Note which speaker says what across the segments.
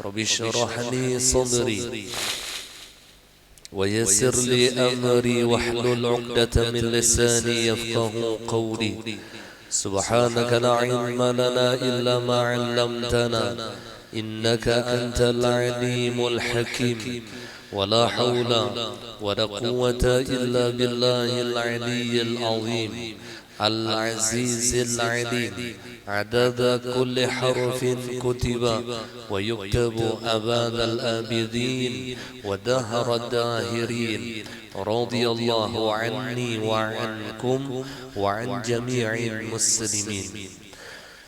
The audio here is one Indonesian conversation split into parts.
Speaker 1: رب اشرح لي صدري ويسر لي أمري واحلل عقدة من لساني يفقه قولي. سبحانك لا علم لنا إلا ما علمتنا إنك أنت العليم الحكيم. ولا حول ولا قوة إلا بالله العلي العظيم العزيز العليم. عدد كل حرف كتب ويكتب أباد الآبدين ودهر الداهرين. رضي الله عني وعنكم وعن جميع المسلمين.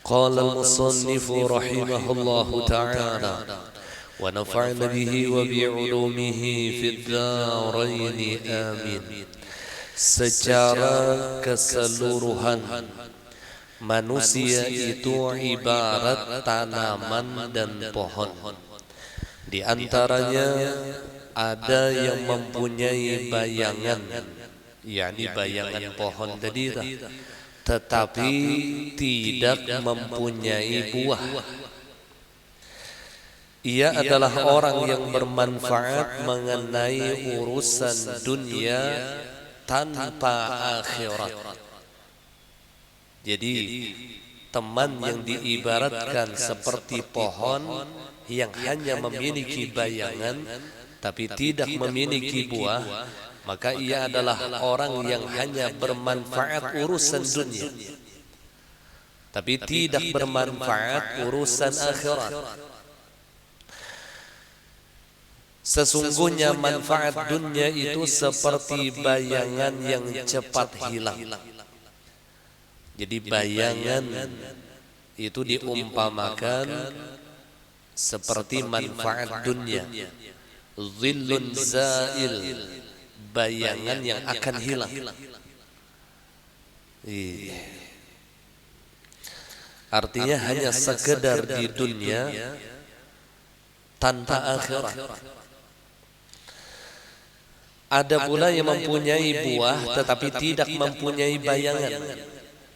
Speaker 1: قال المصنف رحمه الله تعالى ونفعنا به وبعلومه في الدارين آمين. Secara keseluruhan manusia itu ibarat tanaman dan pohon. Di antaranya ada yang mempunyai bayangan, yakni bayangan pohon tadi, tetapi tidak mempunyai buah. Ia adalah orang yang bermanfaat mengenai urusan dunia tanpa akhirat. Jadi teman yang diibaratkan seperti pohon yang hanya memiliki bayangan tapi tidak memiliki buah, maka ia adalah orang yang hanya bermanfaat urusan dunia tapi tidak bermanfaat urusan akhirat. Sesungguhnya manfaat dunia itu seperti bayangan yang cepat hilang. Jadi bayangan itu diumpamakan seperti manfaat dunia. Zillun zail, bayangan yang akan hilang. Artinya hanya sekedar di dunia tanpa akhirat. Ada pula yang mempunyai buah tetapi tidak mempunyai bayangan.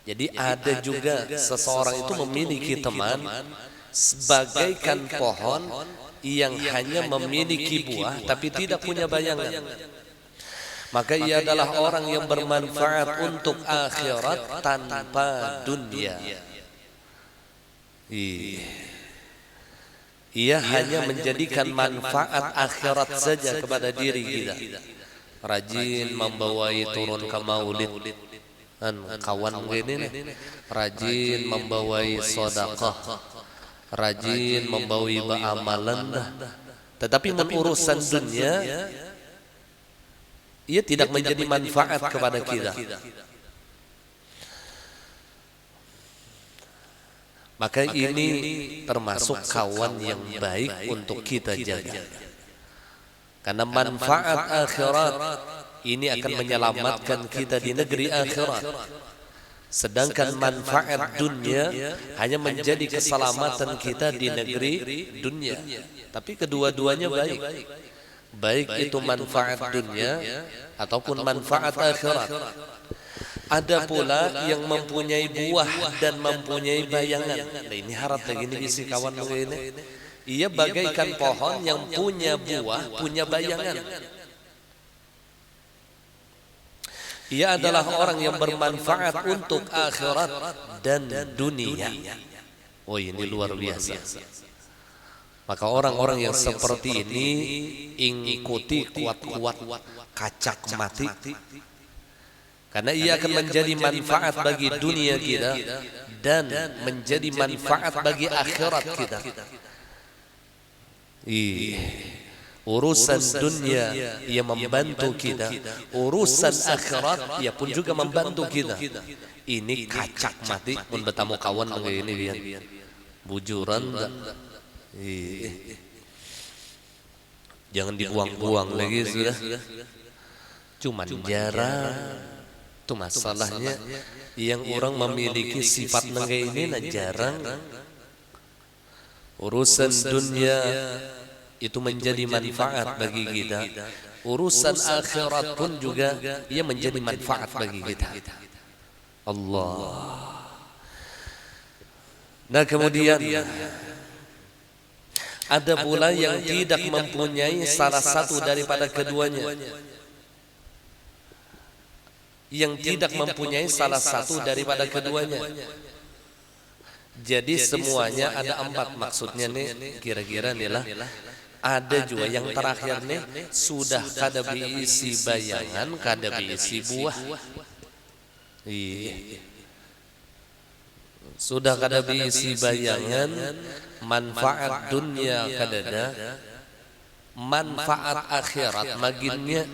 Speaker 1: Jadi ada juga seseorang itu memiliki teman sebagaikan pohon yang hanya memiliki buah tapi tidak punya bayangan. Maka ia adalah orang yang bermanfaat untuk akhirat tanpa dunia. Ia hanya menjadikan manfaat akhirat saja kepada diri kita. Rajin membawai turun ke maulid, kawan gini nih, rajin membawai sedekah, rajin membawai amalan dah. Tetapi urusan dunia ia tidak menjadi manfaat kepada kita. Maka ini termasuk kawan yang baik untuk kita jaga. Karena manfaat akhirat ini akan menyelamatkan kita di negeri akhirat. Sedangkan manfaat dunia hanya menjadi keselamatan kita di negeri dunia. Tapi kedua-duanya baik. Baik itu manfaat dunia ataupun manfaat akhirat. Ada pula yang mempunyai buah dan mempunyai bayangan. Nah, ini harap lagi ini isi kawan begini. Ia bagaikan pohon yang punya buah, punya bayangan. Ia adalah orang yang bermanfaat untuk akhirat dan dunia. Oh, ini luar biasa. Maka orang-orang yang seperti ini ikuti kuat-kuat kacak mati. Karena ia akan menjadi manfaat bagi dunia kita dan menjadi manfaat bagi akhirat kita. Urusan dunia ia membantu kita, urusan akhirat ia pun juga membantu kita. Ini kacak mati pun bertamu kawan begini biar bujuran. Jangan dibuang-buang lagi sudah. Cuman jarang. Itu masalahnya yang orang memiliki sifat kayak ini jarang. Urusan dunia itu menjadi manfaat bagi kita. Urusan akhirat pun juga ia menjadi manfaat bagi kita. Allah. Nah kemudian Ada pula yang tidak mempunyai salah satu daripada keduanya. Yang tidak mempunyai salah satu daripada keduanya. Jadi semuanya ada 4. Maksudnya nih kira-kira nih lah. Ada juga yang terakhir nih sudah kada berisi bayangan, kada berisi buah. Iya. Sudah kada berisi bayangan, manfaat dunia kadada, manfaat akhirat maginnya.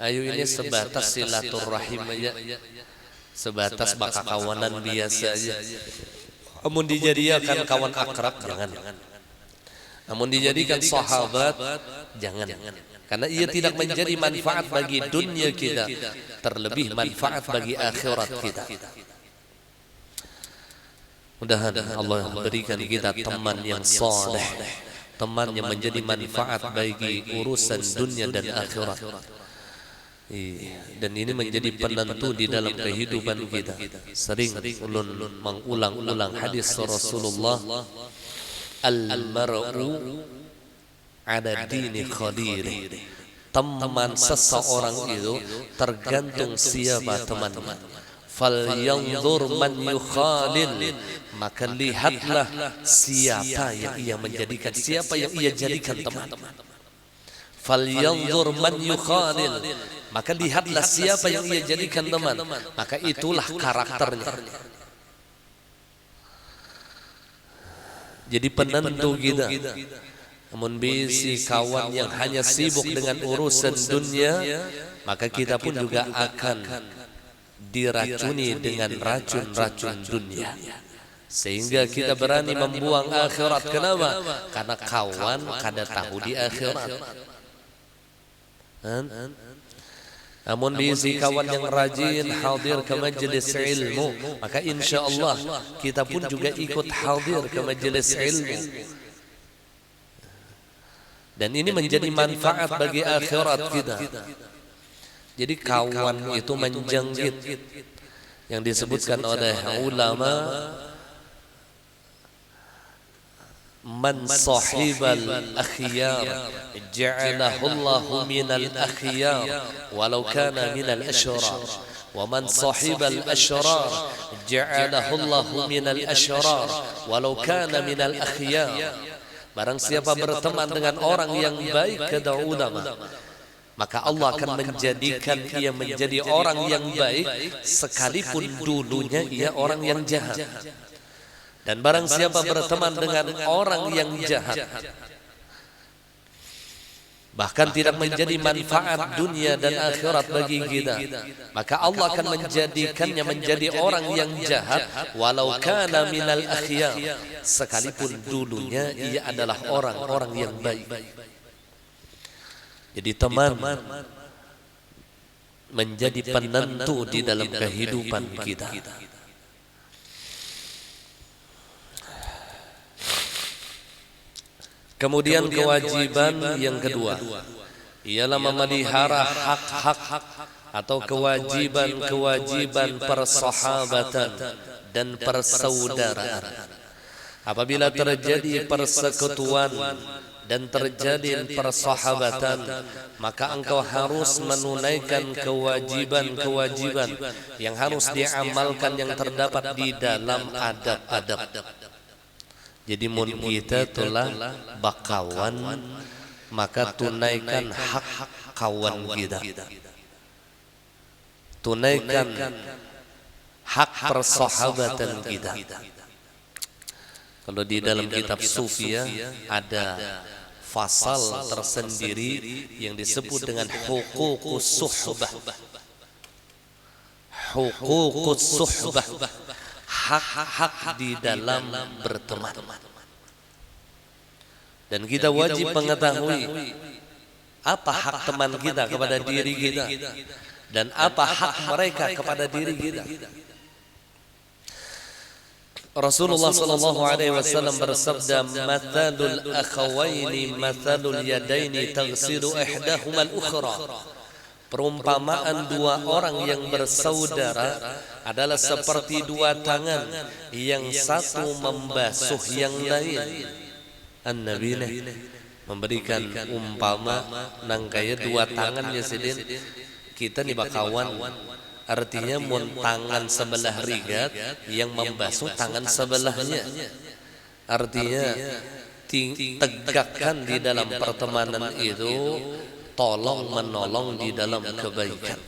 Speaker 1: Ayo ini sebatas silaturahim aja, sebatas bakal kawanan biasa aja. Namun dijadikan kawan akrab jangan. Namun dijadikan sahabat jangan. Karena ia tidak menjadi manfaat bagi dunia kita, terlebih manfaat bagi akhirat kita. Mudah-mudahan Allah berikan kita teman yang saleh, teman yang menjadi manfaat bagi urusan dunia dan akhirat. Dan ini menjadi penentu di dalam kehidupan kita. Sering ulun mengulang-ulang hadis Rasulullah, al-mar'u ala dini khalili. Teman seseorang itu tergantung siapa temannya. Falyanzur man yukhalil, maka lihatlah siapa yang ia menjadikan, siapa yang ia jadikan teman. Falyanzur man yukhalil, maka lihatlah siapa yang ia jadikan teman, maka itulah karakternya. Jadi penentu kita. Namun bisi kawan yang hanya sibuk dengan urusan dunia, maka kita pun juga akan diracuni dengan racun-racun dunia, sehingga kita berani membuang akhirat. Kenapa? Karena kawan kada tahu di akhirat. Namun diisi kawan yang rajin hadir ke majelis ilmu, maka insya Allah kita pun juga ikut hadir ke majelis ilmu. Dan ini menjadi manfaat bagi akhirat kita. Jadi kawan itu menjangkit, yang disebutkan oleh ulama, man sahibal akhyar ja'alahu Allahu minal akhyar walau kana minal ashrar, wa man sahibal ashrar ja'alahu Allahu minal ashrar walau kana minal akhyar. Barang siapa berteman dengan orang yang baik, kata ulama, maka Allah akan menjadikan ia menjadi orang yang baik sekalipun dulunya ia orang yang jahat. Dan barang siapa berteman dengan orang yang jahat, bahkan tidak menjadi manfaat dunia dan akhirat bagi kita, maka Allah akan menjadikannya menjadi orang yang jahat walau kana minal akhyar, sekalipun dulunya ia adalah orang-orang yang baik. Jadi teman menjadi penentu di dalam kehidupan kita. Kemudian kewajiban yang kedua ialah memelihara hak-hak atau kewajiban-kewajiban persahabatan dan persaudaraan. Apabila terjadi persekutuan dan terjadi persahabatan, maka engkau harus menunaikan kewajiban-kewajiban yang harus diamalkan yang terdapat di dalam adab-adab. Jadi mun kita telah bakawan, maka tunaikan hak kawan kita, tunaikan hak persahabatan kita. Kalau di dalam kitab Sufia ada fasal tersendiri yang disebut dengan huququs suhbah. Huququs suhbah, hak-hak di dalam berteman. Dan kita wajib mengetahui apa hak teman kita kepada diri kita dan apa hak mereka kepada diri kita. Rasulullah sallallahu alaihi wasallam bersabda, "Mathalul akhawaini mathalul yadaini taghsilu ihdahuma al-ukhra." Perumpamaan dua orang yang bersaudara adalah seperti dua tangan yang satu membasuh yang lain. An-Nabi memberikan umpama nangkaya dua tangannya sidin kita nih bakawan, artinya mun tangan sebelah rigat yang membasuh tangan sebelahnya, artinya tegakkan di dalam pertemanan itu, tolong menolong di dalam kebaikan.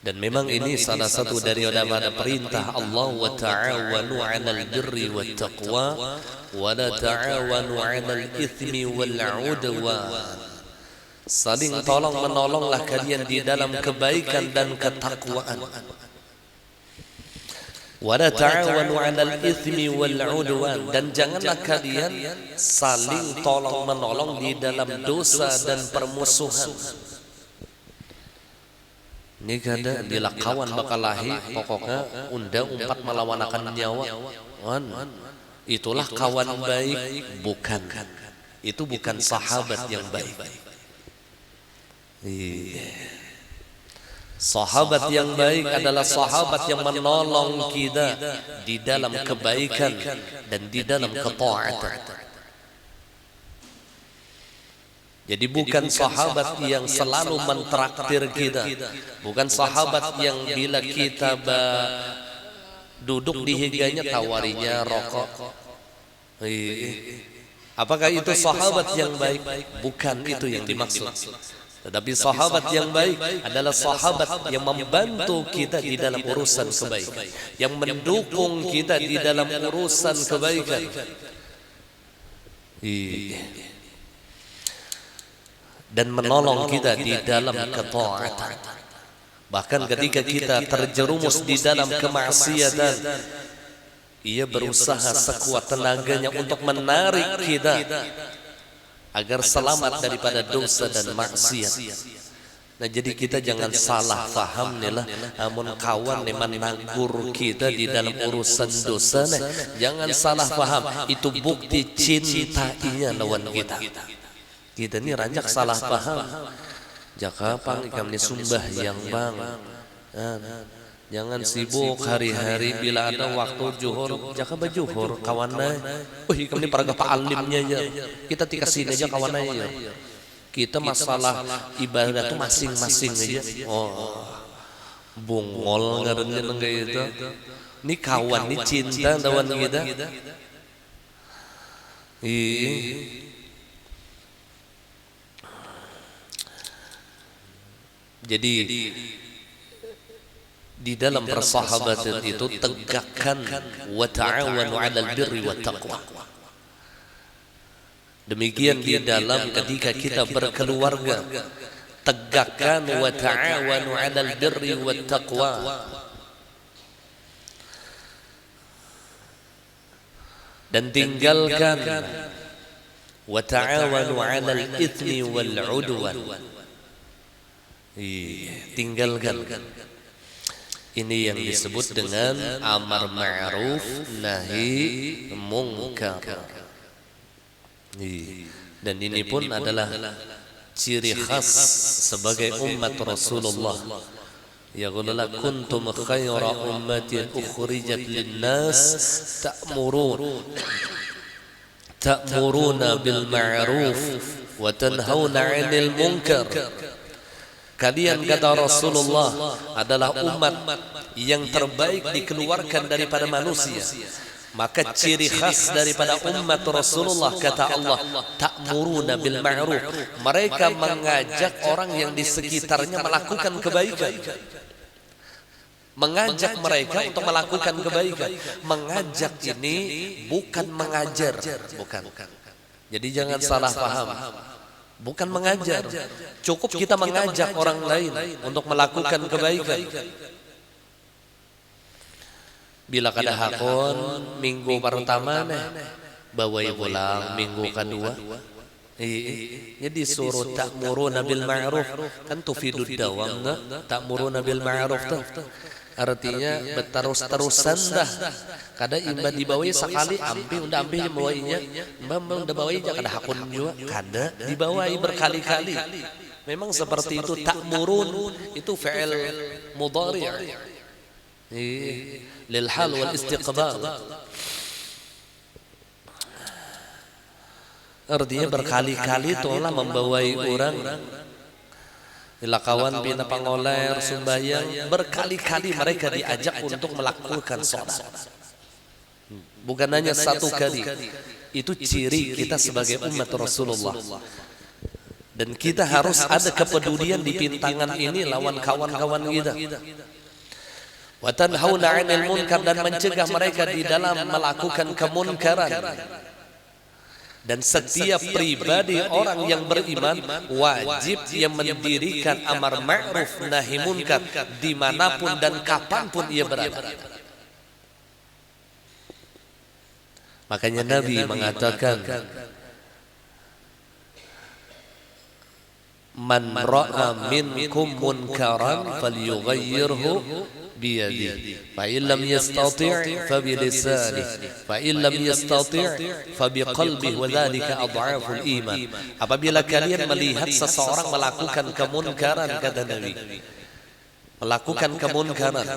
Speaker 1: Dan memang ini salah satu dari daripada perintah Allah, wa ta'awanu 'alal birri wat taqwa wa la ta'awanu 'alal itsmi wal 'udwan. Saling tolong menolonglah kalian di dalam kebaikan dan ketakwaan. Wa la ta'awanu 'alal itsmi wal 'udwan, dan janganlah kalian saling tolong menolong di dalam dosa dan permusuhan. Ini kada bila kawan bakalahi pokoknya unda umpat melawanakan nyawa. Itulah kawan baik, bukan. Itu bukan sahabat yang baik. Sahabat yang baik adalah sahabat yang menolong kita di dalam kebaikan dan di dalam ketaatan. Jadi bukan sahabat yang selalu mentraktir kita, bukan sahabat yang bila kita duduk di higanya tawarinya rokok. Apakah itu sahabat yang baik? Bukan itu yang dimaksud. Tetapi sahabat yang baik adalah sahabat yang membantu kita di dalam urusan kebaikan, yang mendukung kita di dalam urusan kebaikan. Dan menolong kita di dalam ketaatan. Bahkan ketika kita terjerumus di dalam kemaksiatan, ia berusaha sekuat tenaganya untuk menarik kita agar selamat daripada dosa dan maksiat. Nah, jadi kita jangan salah faham nih lah, amun kawan nih menagur kita di dalam urusan dosa nih, jangan salah faham, itu bukti cintainya lawan kita. Kita ini ranjak salah paham. Jaka pang ikam ni sumbah yang bang. Jangan sibuk hari-hari bila ada waktu juhur, jaka bajuhur kawanai. Ikam ni paraga paalimnya ya. Kita dikasih aja kawanai ya. Kita masalah ibadah itu masing-masing aja. Oh, bungol ngarannya nang gitu. Ni kawan ni cinta lawan kita. Jadi di dalam persahabatan itu tegakkan wa ta'awanu 'alal birri wat taqwa. Demikian di dalam ketika kita berkeluarga, tegakkan wa ta'awanu 'alal birri wat taqwa. Dan tinggalkan wa ta'awanu 'alal itsmi wal 'udwan. Tinggalkan. Ini yang disebut dengan amar ma'ruf nahi mungkar. Dan ini pun adalah ciri khas sebagai umat Rasulullah. Yaqulullah kuntum khayra ummatin ukhrijat linnas ta'muruna bil ma'ruf wa tanhauna 'anil munkar. Kalian, kata Rasulullah, adalah umat yang terbaik dikeluarkan daripada manusia. Maka ciri khas daripada umat Rasulullah, kata Allah, ta'muruna bil ma'ruf. Mereka mengajak orang yang di sekitarnya melakukan kebaikan. Mengajak mereka untuk melakukan kebaikan. Mengajak ini bukan mengajar, bukan. Jadi jangan salah paham. Bukan mengajar, cukup kita mengajak orang lain untuk melakukan kebaikan. Bila kada hakun minggu pertama bawai pulang minggu kedua. Jadi suruh ta'muruna bil ma'ruf, kan tufidud dawam ta'muruna bil ma'ruf tuh. Artinya berterus-terusan dah. Kada imba dibawai sekali ampi unda ampi dibawainya, mbak unda bawai aja kada hakun juga, kada dibawai berkali-kali. Memang seperti itu. Ta'murun itu fi'il mudhari' lil hal wal istiqbal. Artinya berkali-kali tolong membawai orang bila kawan bina pangoler sumbayang, berkali-kali mereka diajak untuk melakukan sholat. Bukan hanya satu kali. Itu ciri kita sebagai umat Rasulullah. Dan kita harus ada kepedulian di pintangan ini lawan kawan-kawan kita. Wa tanhauna 'anil munkar, dan mencegah mereka di dalam melakukan kemunkaran. Dan setiap pribadi orang yang beriman wajib ia mendirikan amar ma'ruf nahi munkar dimanapun dan kapanpun ia berada. Makanya Nabi mengatakan, man ra'a minkum munkaran falyughayyirhu biyadihi, fa in lam yastati' fa bi lisanihi, fa in lam yastati' fa bi qalbihi, wa dzalika adhaful iman. Apabila kalian melihat seseorang melakukan kemunkaran, kata Nabi, melakukan kemunkaran,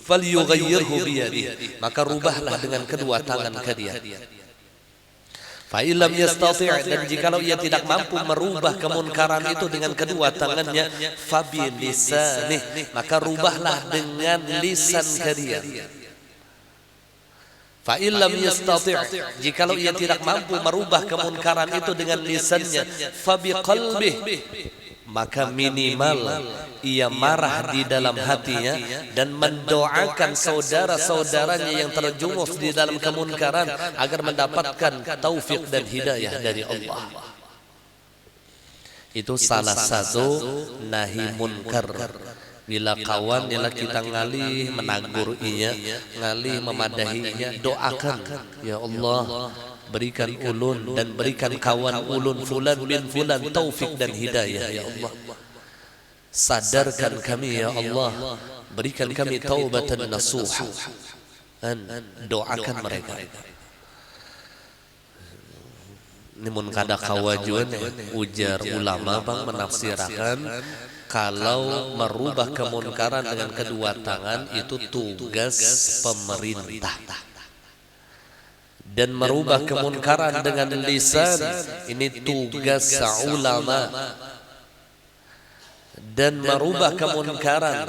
Speaker 1: falyughayyirhu biyadihi, maka rubahlah dengan kedua tangan kalian. Fa illam yastati', dan jikalau ia tidak mampu merubah kemunkaran itu dengan kedua tangannya, fa bi lisanih, maka rubahlah dengan lisan kalian. Fa illam yastati', jikalau ia tidak mampu merubah kemunkaran itu dengan lisannya, fa bi qalbihi, maka minimal ia marah di dalam hatinya dan mendoakan saudara-saudaranya yang terjerumus di dalam kemunkaran agar mendapatkan taufik dan hidayah dari Allah. Itu salah satu nahi munkar. Bila kawan ialah kita ngalih menagur ia, ngalih memadahinya, doakan, ya Allah, berikan ulun dan berikan kawan ulun fulan bin fulan taufik dan hidayah, ya Allah. Sadarkan kami, ya Allah, berikan kami taubatan nasuha, dan doakan mereka. Ini mun kada kawajuan ujar ulama bang menafsirkan, kalau merubah kemunkaran dengan kedua tangan itu tugas pemerintah, dan merubah kemunkaran dengan lisan ini tugas ulama, dan merubah kemunkaran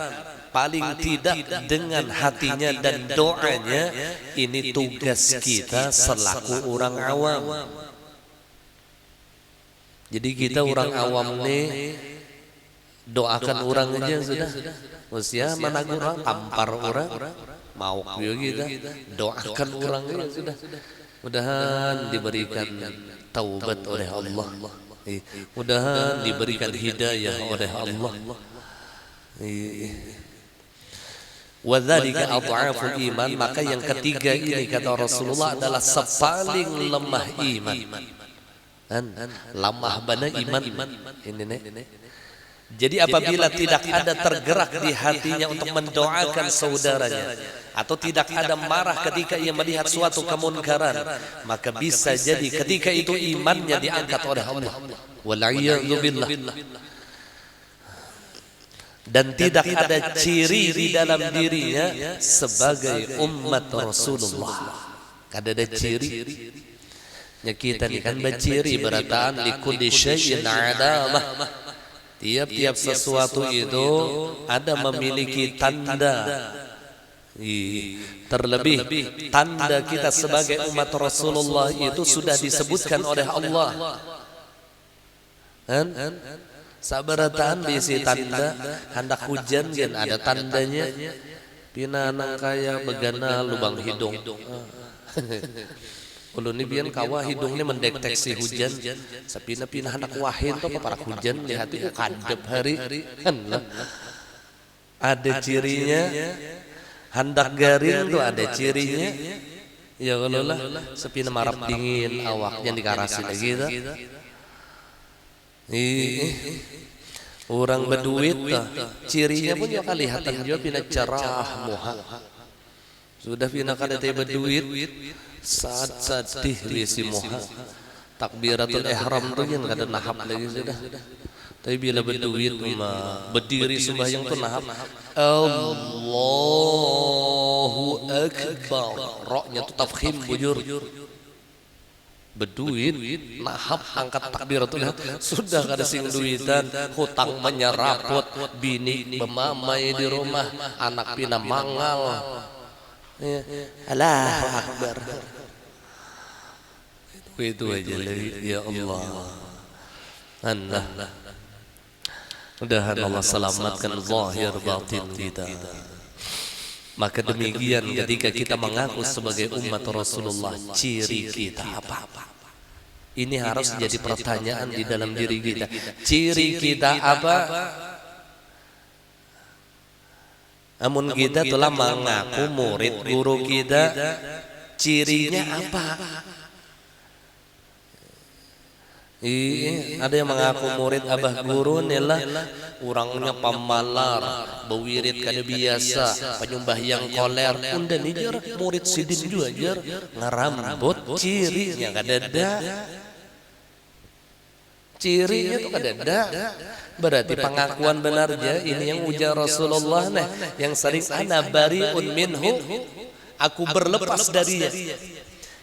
Speaker 1: paling tidak dengan hatinya dan doanya ini tugas kita selaku orang awam. Jadi kita orang awam nih doakan orang aja sudah, usia menagur orang, tampar orang, mau kita doakan orang aja sudah. Mudahan diberikan taubat oleh Allah, mudahan diberikan hidayah oleh Allah. Wa dzalika adhaful iman, maka yang ketiga ini kata Rasulullah adalah sepaling lemah iman. Lemah bana iman ini nih. Jadi apabila tidak ada tergerak di hatinya untuk mendoakan saudaranya, atau tidak ada marah ketika ia melihat suatu kemunkaran, maka bisa jadi ketika itu imannya diangkat oleh Allah. Wal'iyadzu billah. Dan tidak ada ciri di dalam dirinya sebagai umat Rasulullah. Kada ada ciri. Ya kita ini kan berciri berataan likulli syai'in alamah. Tiap-tiap sesuatu itu ada memiliki tanda. Terlebih tanda kita sebagai umat Rasulullah itu sudah disebutkan oleh Allah. Sabarataan bisi tanda hendak hujan kan ada tandanya. Pina nang kaya begana lubang hidung. Ulun ni bian kawa hidungnya mendeteksi hujan, sapina pinah hendak wahin to para hujan lihat itu kadep hari. Ada cirinya. Hendak garing tuh ada cirinya. Ya kalau lah sepina marap dingin awaknya dikarasi lagi tuh. Orang berduit cirinya pun ya kelihatan juga pina cerah muha. Sudah pina kada teh berduit saat sedih bisi muha. Takbiratul ihram tuh yang kada nahap lagi sudah. Tapi bila berduit mah berdiri sembahyang tuh nahap. Allahu Akbar. Roknya tuh tafkhim bujur. Beduit nahap angkat takbiratul ihram sudah kada sing duitan, hutang menyeraput, bini bemamai di rumah, anak pina mangal. Allahu akbar. Itu aja ya Allah. Allah. Mudah-mudahan Allah selamatkan zahir batin kita. Maka demikian ketika kita mengaku sebagai umat Rasulullah, ciri kita apa? Ini harus jadi pertanyaan di dalam diri kita. Ciri kita apa? Namun kita telah mengaku murid guru kita, cirinya apa? Ada yang mengaku murid abah guru nilah orangnya pemalar, bewirid kada biasa, penyembah yang koler. Unda nih jar murid sidin juga jar ngarambut, cirinya kada ada. Cirinya tuh kada ada. Berarti pengakuan benarnya ini yang ujar Rasulullah yang sering ana bariun minhu, aku berlepas darinya.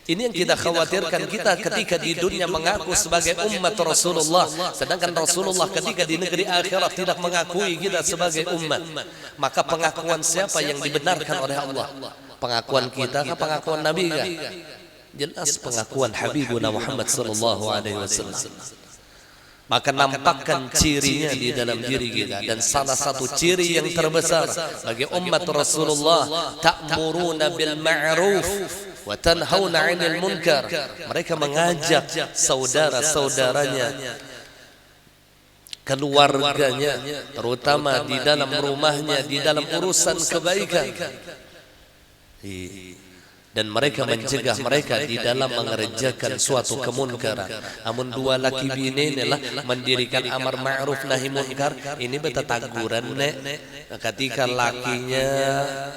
Speaker 1: Ini yang kita khawatirkan kita ketika di dunia mengaku sebagai umat Rasulullah, sedangkan Rasulullah ketika di negeri akhirat tidak mengakui kita sebagai umat. Maka pengakuan siapa yang dibenarkan oleh Allah? Pengakuan kita atau pengakuan Nabi? Jelas pengakuan Habibuna Muhammad sallallahu alaihi wasallam. Maka nampakkan cirinya di dalam diri kita. Dan salah satu ciri yang terbesar bagi umat Rasulullah, ta'muruna bil ma'ruf wa tanhauna 'anil munkar. Mereka mengajak saudara-saudaranya, keluarganya, terutama di dalam rumahnya, di dalam urusan kebaikan. Dan mereka mencegah mereka di dalam mengerjakan suatu kemunkaran. Namun dua laki bini inilah mendirikan amar ma'ruf nahi munkar. Ini betataguran ketika lakinya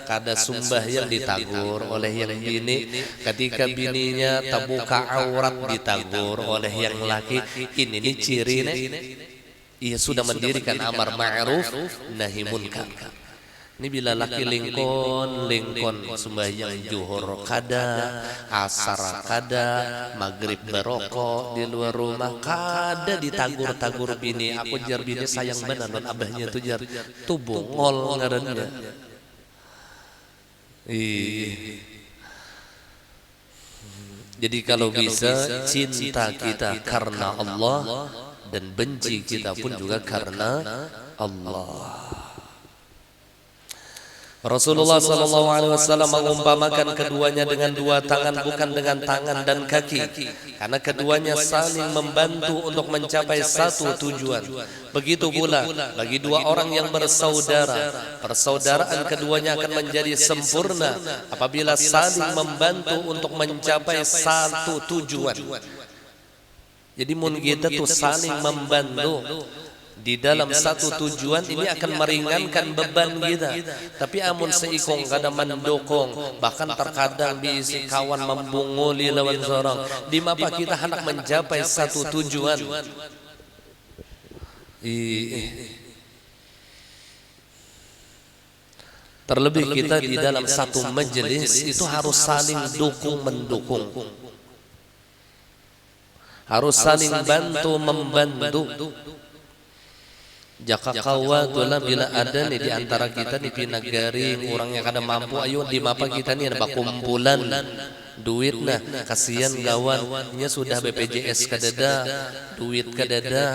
Speaker 1: kada sembahyang ditagur oleh yang bini, ketika bininya terbuka aurat ditagur oleh yang laki. Ini ciri ia sudah mendirikan amar ma'ruf nahi munkar. Ini bila laki lingkon sembahyang zuhur kada, asar kada, maghrib berokok di luar rumah kada, ditagur-tagur bini. Aku jar bini sayang benar dan abahnya tuh jar tubuh ngol ngarannya. Jadi kalau bisa cinta kita karena Allah dan benci kita pun juga karena Allah. Rasulullah SAW mengumpamakan keduanya dengan dua tangan, bukan dengan tangan dan kaki, karena keduanya saling membantu untuk mencapai satu tujuan. Begitu pula bagi dua orang yang bersaudara, persaudaraan keduanya akan menjadi sempurna apabila saling membantu untuk mencapai satu tujuan. Jadi mun kita tuh saling membantu di dalam satu tujuan, ini akan meringankan beban kita. Tapi amun seikong kada mendukung, bahkan terkadang diisi kawan membunguli lawan seorang, di mapa kita hendak mencapai satu tujuan. Terlebih kita di dalam satu majelis itu harus saling dukung mendukung, harus saling bantu membantu. Jaka kawatulah bila ada nih di antara kita nih pinagaring orang yang kada mampu, ayo di mapa kita nih ada kumpulan duit nah, kasihan gawannya sudah BPJS kadada, duit kadada.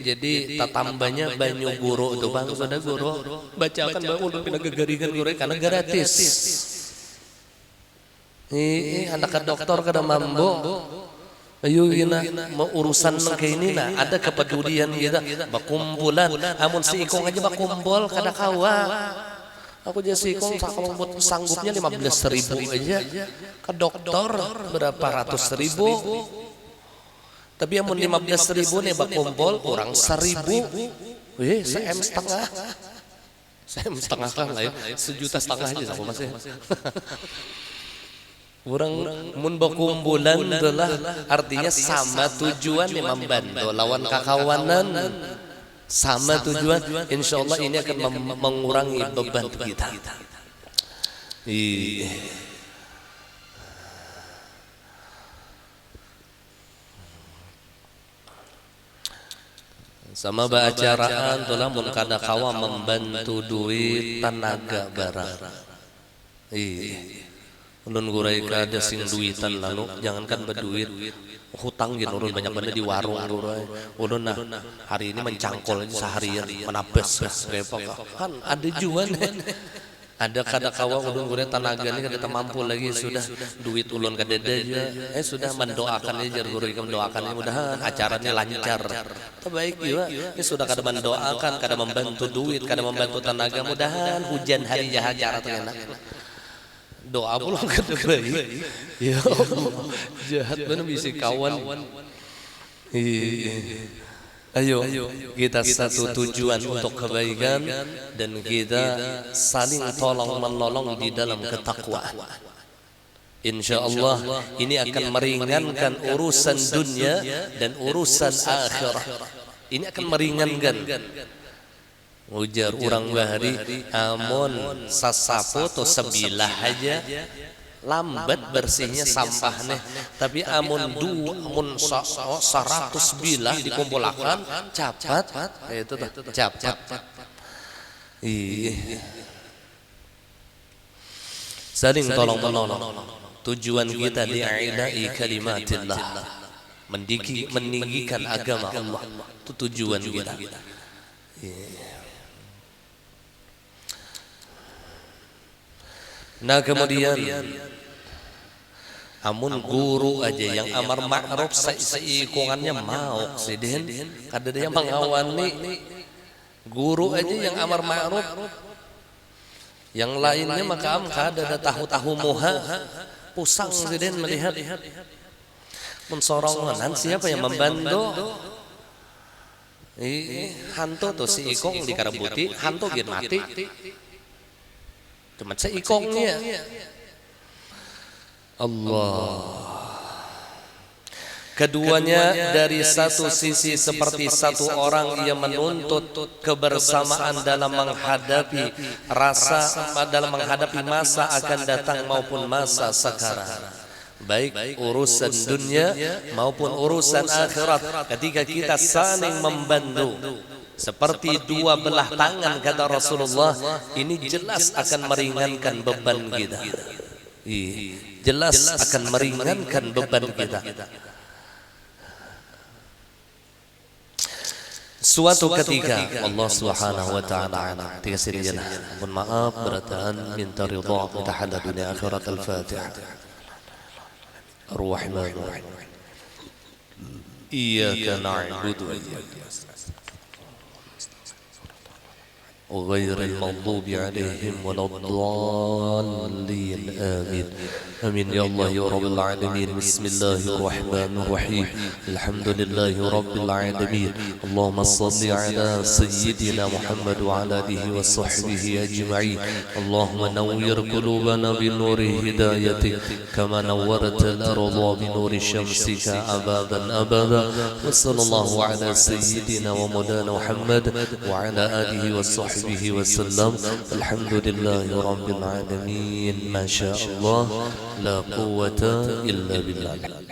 Speaker 1: Jadi tatambanya banyu guru itu bang, sudah guru bacakan bang untuk pinagaringan guru karena gratis. Anak ke dokter kada mampu. Ayo ina mau urusan kayak ini nah, ada kepedulian kita bakumpulan. Amun si ikong aja bakumpul kada kawa. Aku jadi si ikong sanggupnya 15.000 aja. Ke dokter berapa ratus ribu. Tapi amun 15.000 nih bakumpul kurang 1.000. Seem setengah. Seem setengah kan lah ya. 1,5 juta aja aku masih. Orang mun bakumpulan itulah artinya sama tujuan yang membantu lawan kakawanan, sama tujuan. Insya Allah ini akan mengurangi beban kita. sama baacaraan tu lamun kada kawa membantu duit tenaga barang. Ulun gurai kada sing duitan lalu jangankan berduit hutang gitu ulun banyak bener di warung gurai. Ulun nah hari ini mencangkol seharian menapes kan ada juan. Ada kada kawa ulun gurai tenaga ni kada mampu lagi sudah duit ulun kada aja. Sudah mendoakan aja gurai mendoakan mudahan acaranya lancar. Terbaik juga. Ini sudah kada mendoakan, kada membantu duit, kada membantu tenaga mudahan hujan hari jahat acara enak. Doa pula kada baik. Ya Allah. Jahat bener bisi kawan. Ayo kita satu tujuan untuk kebaikan dan kita saling tolong menolong di dalam ketakwaan. Insya Allah ini akan meringankan urusan dunia dan urusan akhirat. Ini akan meringankan. Ujar orang bahari amun sasapu atau sebilah aja lambat bersihnya sampahnya, tapi amun 100 bilah dikumpulkan cepat itu tuh cepat. Saling tolong menolong. Tujuan kita li'ilai kalimatillah, meninggikan agama Allah, itu tujuan kita. Nah kemudian amun guru aja yang amar ma'ruf seikungannya mau sidin kada dia mengawani guru aja yang amar ma'ruf, yang lainnya maka kada ada tahu muha pusang sidin melihat mensorongan siapa yang membantu. Hantu tuh si ikong dikarabuti hantu gitu mati. Cuma seikongnya Allah. Keduanya dari satu sisi seperti satu orang yang menuntut kebersamaan dalam menghadapi dalam menghadapi masa akan datang maupun masa sekarang, baik urusan dunia maupun urusan akhirat. Ketika kita saling membantu seperti dua belah tangan kata Rasulullah, ini jelas akan meringankan beban kita. Jelas akan meringankan beban kita. Suatu ketika Allah Subhanahu wa taala ketika sirjana, mohon maaf beratan minta ridha minta hada dunia akhirat. Al-Fatihah. Ar-Rahman Ar-Rahim. Iyyaka na'budu wa iyyaka غير المغضوب عليهم ولا الضالين آمين. آمين يا الله يا رب العالمين. بسم الله الرحمن الرحيم. الحمد لله رب العالمين. اللهم صل على سيدنا محمد وعلى آله وصحبه أجمعين. اللهم نور قلوبنا بنور هدايتك كما نورت الأرض بنور شمسك أبدا أبدا. وصلى الله على سيدنا ومولانا محمد وعلى آله وصحبه وسلم. الحمد لله رب العالمين. ما شاء الله لا قوة إلا بالله.